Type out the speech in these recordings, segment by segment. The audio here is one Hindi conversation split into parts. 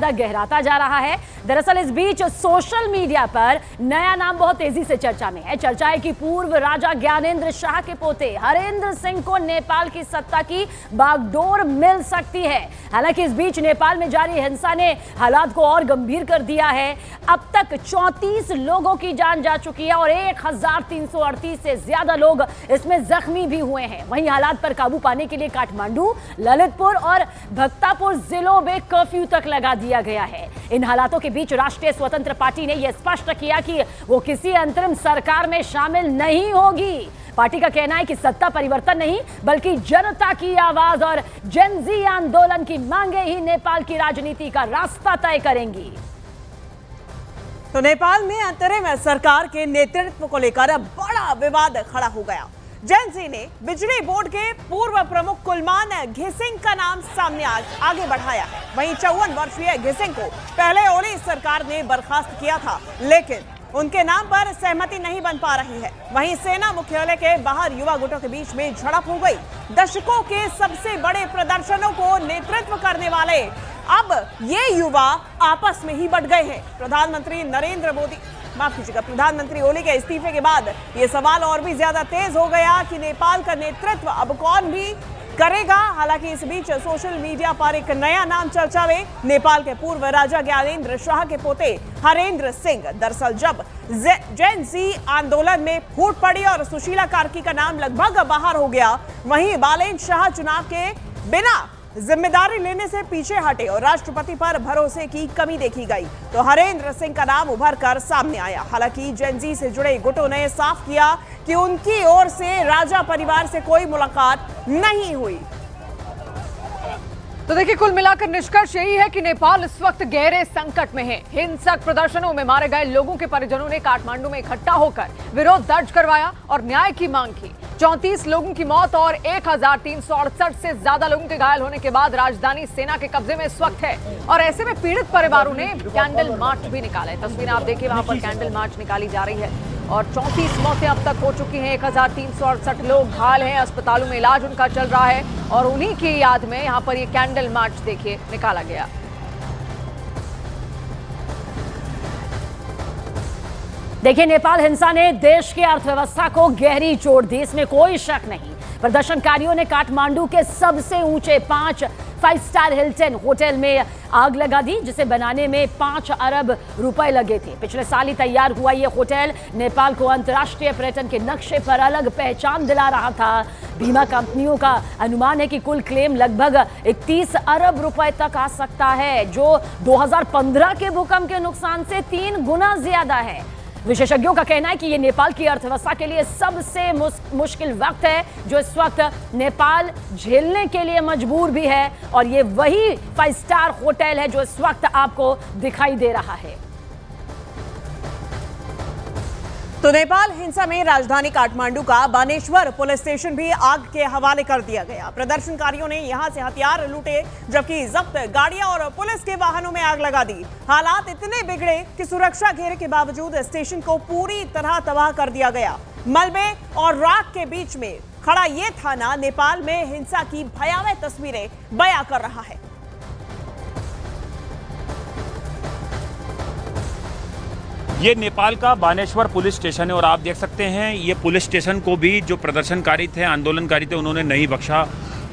ज्यादा गहराता जा रहा है। दरअसल इस बीच सोशल मीडिया पर नया नाम बहुत तेजी से चर्चा में है। चर्चा है कि पूर्व राजा ज्ञानेंद्र शाह के पोते हरेंद्र सिंह को नेपाल की सत्ता की बागडोर मिल सकती है। हालांकि इस बीच नेपाल में जारी हिंसा ने हालात को और गंभीर कर दिया है। अब तक 34 लोगों की जान जा चुकी है और 1338 से ज्यादा लोग इसमें जख्मी भी हुए हैं। वहीं हालात पर काबू पाने के लिए काठमांडू, ललितपुर और भक्तापुर जिलों में कर्फ्यू तक लगा दिया गया है। इन हालातों के बीच राष्ट्रीय स्वतंत्र पार्टी ने यह स्पष्ट किया कि वो किसी अंतरिम सरकार में शामिल नहीं होगी। पार्टी का कहना है कि सत्ता परिवर्तन नहीं बल्कि जनता की आवाज और जेन ज़ी आंदोलन की मांगे ही नेपाल की राजनीति का रास्ता तय करेंगी। तो नेपाल में अंतरिम सरकार के नेतृत्व को लेकर बड़ा विवाद खड़ा हो गया। जेन ज़ी ने बिजली बोर्ड के पूर्व प्रमुख कुलमान घिसिंग का नाम सामने आगे बढ़ाया है। वहीं 54 वर्षीय घिसिंग को पहले ओली सरकार ने बर्खास्त किया था, लेकिन उनके नाम पर सहमति नहीं बन पा रही है। वहीं सेना मुख्यालय के बाहर युवा गुटों के बीच में झड़प हो गई। दशकों के सबसे बड़े प्रदर्शनों को नेतृत्व करने वाले अब ये युवा आपस में ही बट गए हैं। प्रधानमंत्री ओली के इस्तीफे के बाद ये सवाल और भी ज्यादा तेज हो गया कि नेपाल का नेतृत्व अब कौन भी करेगा। हालांकि इस बीच सोशल मीडिया पर एक नया नाम चर्चा में, नेपाल के पूर्व राजा ज्ञानेंद्र शाह के पोते हरेंद्र सिंह। दरअसल जब जेन ज़ी आंदोलन में फूट पड़ी और सुशीला कार्की का नाम लगभग बाहर हो गया, वहीं बालेन शाह चुनाव के बिना जिम्मेदारी लेने से पीछे हटे और राष्ट्रपति पर भरोसे की कमी देखी गई, तो हरेंद्र सिंह का नाम उभर कर सामने आया। हालांकि जेन ज़ी से जुड़े गुटों ने साफ किया कि उनकी ओर से राजा परिवार से कोई मुलाकात नहीं हुई। तो देखिए, कुल मिलाकर निष्कर्ष यही है कि नेपाल इस वक्त गहरे संकट में है। हिंसक प्रदर्शनों में मारे गए लोगों के परिजनों ने काठमांडू में इकट्ठा होकर विरोध दर्ज करवाया और न्याय की मांग की। 34 लोगों की मौत और 1368 से ज्यादा लोगों के घायल होने के बाद राजधानी सेना के कब्जे में इस वक्त है और ऐसे में पीड़ित परिवारों ने कैंडल मार्च भी निकाला है। तस्वीरें आप देखिए, वहां पर कैंडल मार्च निकाली जा रही है और 34 मौतें अब तक हो चुकी हैं। 1368 लोग घायल हैं, अस्पतालों में इलाज उनका चल रहा है और उन्हीं की याद में यहाँ पर ये कैंडल मार्च देखिए निकाला गया। देखिए, नेपाल हिंसा ने देश की अर्थव्यवस्था को गहरी चोट दी, इसमें कोई शक नहीं। प्रदर्शनकारियों ने काठमांडू के सबसे ऊंचे 5 स्टार हिल्टन होटल में आग लगा दी, जिसे बनाने में 5 अरब रुपए लगे थे। पिछले साल ही तैयार हुआ ये होटल नेपाल को अंतर्राष्ट्रीय पर्यटन के नक्शे पर अलग पहचान दिला रहा था। बीमा कंपनियों का अनुमान है कि कुल क्लेम लगभग 31 अरब रुपए तक आ सकता है, जो 2015 के भूकंप के नुकसान से 3 गुना ज्यादा है। विशेषज्ञों का कहना है कि ये नेपाल की अर्थव्यवस्था के लिए सबसे मुश्किल वक्त है जो इस वक्त नेपाल झेलने के लिए मजबूर भी है, और ये वही 5 स्टार होटल है जो इस वक्त आपको दिखाई दे रहा है। तो नेपाल हिंसा में राजधानी काठमांडू का बानेश्वर पुलिस स्टेशन भी आग के हवाले कर दिया गया। प्रदर्शनकारियों ने यहां से हथियार लूटे, जबकि जब्त गाड़ियां और पुलिस के वाहनों में आग लगा दी। हालात इतने बिगड़े कि सुरक्षा घेरे के बावजूद स्टेशन को पूरी तरह तबाह कर दिया गया। मलबे और राख के बीच में खड़ा ये थाना नेपाल में हिंसा की भयावह तस्वीरें बयां कर रहा है। ये नेपाल का बानेश्वर पुलिस स्टेशन है और आप देख सकते हैं ये पुलिस स्टेशन को भी जो प्रदर्शनकारी थे, आंदोलनकारी थे, उन्होंने नहीं बख्शा।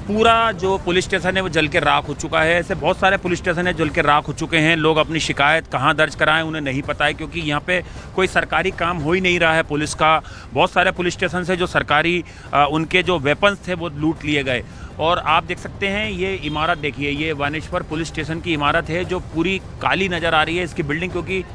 पूरा जो पुलिस स्टेशन है वो जल के राख हो चुका है। ऐसे बहुत सारे पुलिस स्टेशन है जल के राख हो चुके हैं। लोग अपनी शिकायत कहाँ दर्ज कराएं उन्हें नहीं पता है, क्योंकि यहाँ पे कोई सरकारी काम हो ही नहीं रहा है पुलिस का। बहुत सारे पुलिस स्टेशन से जो सरकारी उनके जो वेपन्स थे वो लूट लिए गए। और आप देख सकते हैं ये इमारत देखिए, ये बानेश्वर पुलिस स्टेशन की इमारत है जो पूरी काली नज़र आ रही है इसकी बिल्डिंग, क्योंकि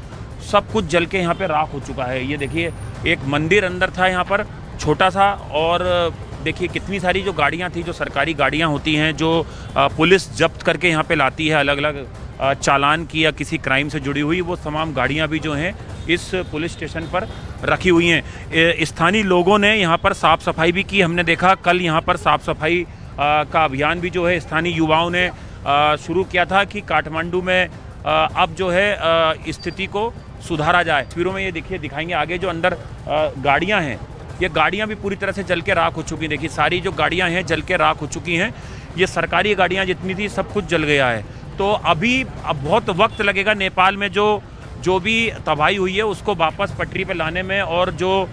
सब कुछ जल के यहाँ पे राख हो चुका है। ये देखिए, एक मंदिर अंदर था यहाँ पर छोटा सा, और देखिए कितनी सारी जो गाड़ियाँ थी, जो सरकारी गाड़ियाँ होती हैं, जो पुलिस जब्त करके यहाँ पे लाती है अलग अलग चालान की या किसी क्राइम से जुड़ी हुई, वो तमाम गाड़ियाँ भी जो हैं इस पुलिस स्टेशन पर रखी हुई हैं। स्थानीय लोगों ने यहाँ पर साफ़ सफाई भी की। हमने देखा कल यहाँ पर साफ़ सफाई का अभियान भी जो है स्थानीय युवाओं ने शुरू किया था कि काठमांडू में अब जो है स्थिति को सुधारा जाए। तस्वीरों में ये देखिए, दिखाएंगे आगे जो अंदर गाड़ियां हैं, ये गाड़ियां भी पूरी तरह से जल के राख हो चुकी हैं। देखिए सारी जो गाड़ियां हैं जल के राख हो चुकी हैं। ये सरकारी गाड़ियां जितनी थी सब कुछ जल गया है। तो अभी अब बहुत वक्त लगेगा नेपाल में जो भी तबाही हुई है उसको वापस पटरी पर लाने में, और जो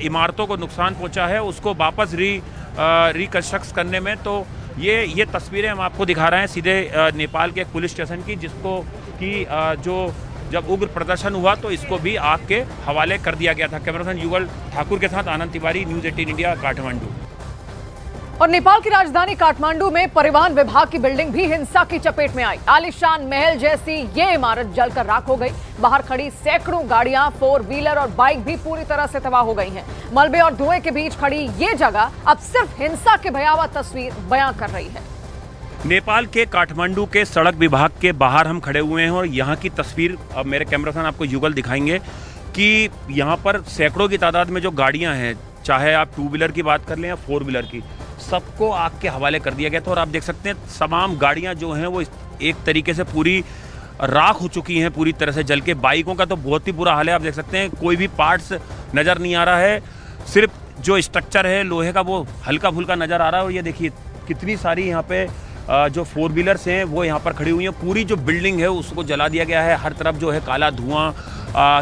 इमारतों को नुकसान पहुंचा है उसको वापस रिकंस्ट्रक्ट करने में। तो ये तस्वीरें हम आपको दिखा रहे हैं सीधे नेपाल के एक पुलिस स्टेशन की, जिसको कि जो जब उग्र प्रदर्शन हुआ तो इसको भी आग के हवाले कर दिया गया था। कैमरामैन युगल ठाकुर के साथ आनंद तिवारी, न्यूज़ 18 इंडिया, काठमांडू। और नेपाल की राजधानी काठमांडू में परिवहन विभाग की बिल्डिंग भी हिंसा की चपेट में आई। आलीशान महल जैसी ये इमारत जलकर राख हो गई। बाहर खड़ी सैकड़ों गाड़ियां, 4 व्हीलर और बाइक भी पूरी तरह से तबाह हो गई हैं। मलबे और धुएं के बीच खड़ी ये जगह अब सिर्फ हिंसा की भयावह तस्वीर बयां कर रही है। नेपाल के काठमांडू के सड़क विभाग के बाहर हम खड़े हुए हैं और यहाँ की तस्वीर अब मेरे कैमरामैन आपको युगल दिखाएंगे कि यहाँ पर सैकड़ों की तादाद में जो गाड़ियाँ हैं, चाहे आप 2 व्हीलर की बात कर लें या 4 व्हीलर की, सबको आग के हवाले कर दिया गया था। और आप देख सकते हैं तमाम गाड़ियाँ जो हैं वो एक तरीके से पूरी राख हो चुकी हैं, पूरी तरह से जल के। बाइकों का तो बहुत ही बुरा हाल है, आप देख सकते हैं कोई भी पार्ट्स नज़र नहीं आ रहा है, सिर्फ जो स्ट्रक्चर है लोहे का वो हल्का फुल्का नज़र आ रहा है। और ये देखिए कितनी सारी यहाँ पे जो 4 व्हीलर्स हैं वो यहाँ पर खड़ी हुई हैं। पूरी जो बिल्डिंग है उसको जला दिया गया है। हर तरफ जो है काला धुआं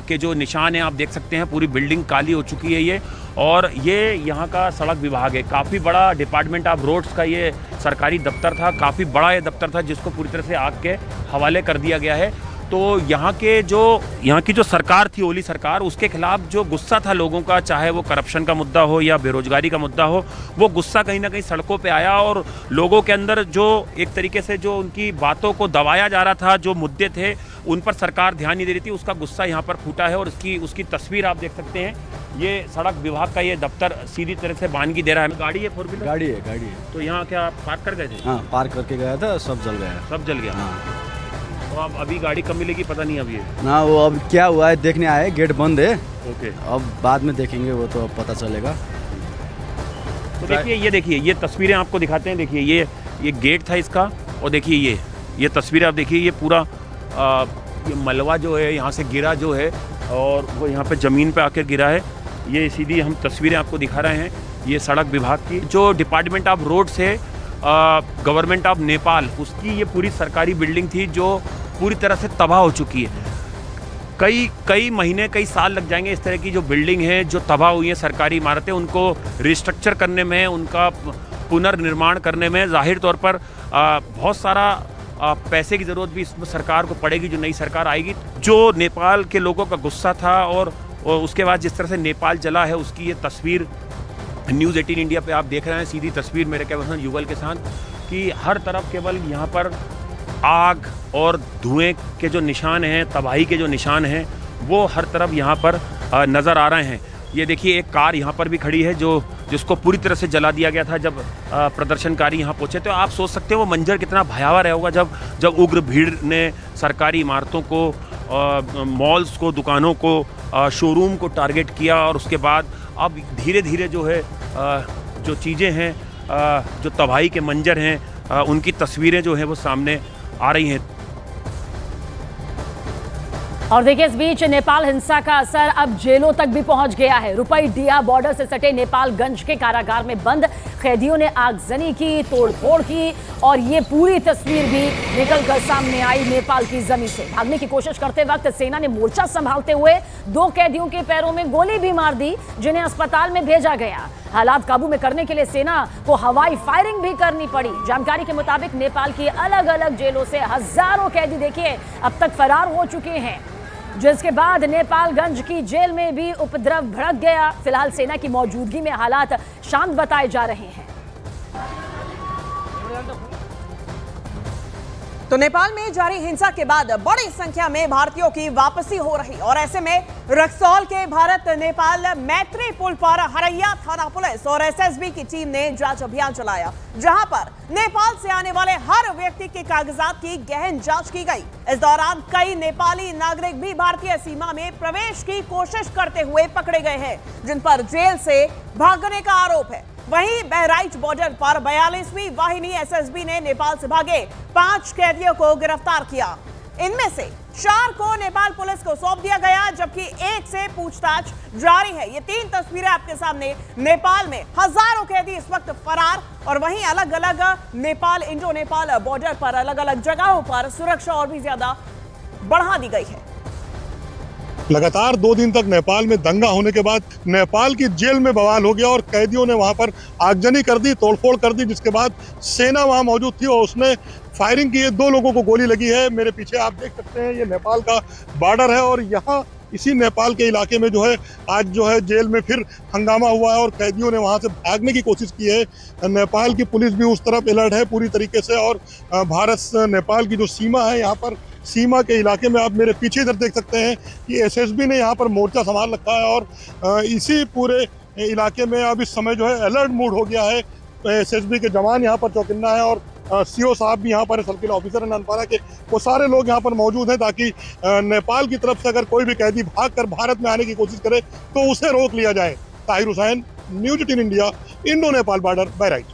के जो निशान हैं आप देख सकते हैं, पूरी बिल्डिंग काली हो चुकी है ये। और ये यहाँ का सड़क विभाग है, काफ़ी बड़ा डिपार्टमेंट ऑफ रोड्स का ये सरकारी दफ्तर था, काफ़ी बड़ा ये दफ्तर था जिसको पूरी तरह से आग के हवाले कर दिया गया है। तो यहाँ की जो सरकार थी, ओली सरकार, उसके खिलाफ जो गुस्सा था लोगों का, चाहे वो करप्शन का मुद्दा हो या बेरोजगारी का मुद्दा हो, वो गुस्सा कहीं ना कहीं सड़कों पे आया। और लोगों के अंदर जो एक तरीके से जो उनकी बातों को दबाया जा रहा था, जो मुद्दे थे उन पर सरकार ध्यान नहीं दे रही थी, उसका गुस्सा यहाँ पर फूटा है। और उसकी तस्वीर आप देख सकते हैं, ये सड़क विभाग का ये दफ्तर सीधी तरह से बानगी दे रहा है। गाड़ी है 4 व्हीलर? गाड़ी है। तो यहाँ क्या पार्क कर गए थे? हाँ, पार्क करके गया था, सब जल गया। सब जल गया? हाँ। तो अब अभी गाड़ी कब मिलेगी पता नहीं अभी ना, वो अब क्या हुआ है देखने आए, गेट बंद है। ओके, अब बाद में देखेंगे, वो तो अब पता चलेगा। तो देखिए ये तस्वीरें आपको दिखाते हैं। देखिए ये गेट था इसका, और देखिए ये तस्वीरें आप देखिए, ये पूरा ये मलबा जो है यहाँ से गिरा जो है, और वो यहाँ पे ज़मीन पे आकर गिरा है। ये सीधी हम तस्वीरें आपको दिखा रहे हैं, ये सड़क विभाग की जो डिपार्टमेंट ऑफ रोड्स है, गवर्नमेंट ऑफ नेपाल, उसकी ये पूरी सरकारी बिल्डिंग थी जो पूरी तरह से तबाह हो चुकी है। कई महीने, कई साल लग जाएंगे इस तरह की जो बिल्डिंग है, जो तबाह हुई है सरकारी इमारतें, उनको रिस्ट्रक्चर करने में, उनका पुनर्निर्माण करने में। जाहिर तौर पर बहुत सारा पैसे की ज़रूरत भी इस सरकार को पड़ेगी, जो नई सरकार आएगी। जो नेपाल के लोगों का गुस्सा था और उसके बाद जिस तरह से नेपाल जला है, उसकी ये तस्वीर न्यूज़ 18 इंडिया पे आप देख रहे हैं, सीधी तस्वीर मेरे कैमरामैन युगल के साथ, कि हर तरफ केवल यहाँ पर आग और धुएं के जो निशान हैं, तबाही के जो निशान हैं, वो हर तरफ यहाँ पर नज़र आ रहे हैं। ये देखिए एक कार यहाँ पर भी खड़ी है जिसको पूरी तरह से जला दिया गया था जब प्रदर्शनकारी यहाँ पहुँचे। तो आप सोच सकते हैं वो मंजर कितना भयावह रहा होगा जब उग्र भीड़ ने सरकारी इमारतों को, मॉल्स को, दुकानों को, शोरूम को टारगेट किया। और उसके बाद अब धीरे धीरे जो है जो चीज़ें हैं, जो तबाही के मंजर हैं, उनकी तस्वीरें जो हैं वो सामने आ रही हैं। और देखिए इस बीच नेपाल हिंसा का असर अब जेलों तक भी पहुंच गया है। रुपईडीहा बॉर्डर से सटे नेपालगंज के कारागार में बंद कैदियों ने आगजनी की, तोड़फोड़ की, और ये पूरी तस्वीर भी निकलकर सामने आई नेपाल की जमीन से। भागने की कोशिश करते वक्त सेना ने मोर्चा संभालते हुए 2 कैदियों के पैरों में गोली भी मार दी, जिन्हें अस्पताल में भेजा गया। हालात काबू में करने के लिए सेना को हवाई फायरिंग भी करनी पड़ी। जानकारी के मुताबिक नेपाल की अलग अलग जेलों से हजारों कैदी देखिए अब तक फरार हो चुके हैं, जिसके बाद नेपालगंज की जेल में भी उपद्रव भड़क गया। फिलहाल सेना की मौजूदगी में हालात शांत बताए जा रहे हैं। तो नेपाल में जारी हिंसा के बाद बड़ी संख्या में भारतीयों की वापसी हो रही, और ऐसे में रक्सौल के भारत नेपाल मैत्री पुल पर हरैया थाना पुलिस और एसएसबी की टीम ने जांच अभियान चलाया, जहां पर नेपाल से आने वाले हर व्यक्ति के कागजात की गहन जांच की गई। इस दौरान कई नेपाली नागरिक भी भारतीय सीमा में प्रवेश की कोशिश करते हुए पकड़े गए हैं, जिन पर जेल से भागने का आरोप है। वहीं बहराइच बॉर्डर पर 42वीं वाहिनी एसएसबी ने नेपाल से भागे 5 कैदियों को गिरफ्तार किया। इनमें से 4 को नेपाल पुलिस को सौंप दिया गया, जबकि 1 से पूछताछ जारी है। ये 3 तस्वीरें आपके सामने। नेपाल में हजारों कैदी इस वक्त फरार, और वहीं अलग अलग नेपाल इंडो नेपाल बॉर्डर पर अलग अलग जगहों पर सुरक्षा और भी ज्यादा बढ़ा दी गई है। लगातार 2 दिन तक नेपाल में दंगा होने के बाद नेपाल की जेल में बवाल हो गया और कैदियों ने वहां पर आगजनी कर दी, तोड़फोड़ कर दी, जिसके बाद सेना वहां मौजूद थी और उसने फायरिंग की। 2 लोगों को गोली लगी है। मेरे पीछे आप देख सकते हैं ये नेपाल का बॉर्डर है और यहाँ इसी नेपाल के इलाके में जो है आज जो है जेल में फिर हंगामा हुआ है और कैदियों ने वहां से भागने की कोशिश की है। नेपाल की पुलिस भी उस तरफ अलर्ट है पूरी तरीके से, और भारत नेपाल की जो सीमा है यहाँ पर सीमा के इलाके में आप मेरे पीछे इधर देख सकते हैं कि एसएसबी ने यहाँ पर मोर्चा संभाल रखा है और इसी पूरे इलाके में अब इस समय जो है अलर्ट मूड हो गया है। एसएसबी के जवान यहाँ पर चौकिन्ना है और सीओ साहब भी यहाँ पर सर्किल ऑफिसर है नानपारा के, वो सारे लोग यहाँ पर मौजूद हैं ताकि नेपाल की तरफ से अगर कोई भी कैदी भागकर भारत में आने की कोशिश करे तो उसे रोक लिया जाए। Tahir Hussain, news 18 India, Indo Nepal border, Bahraich.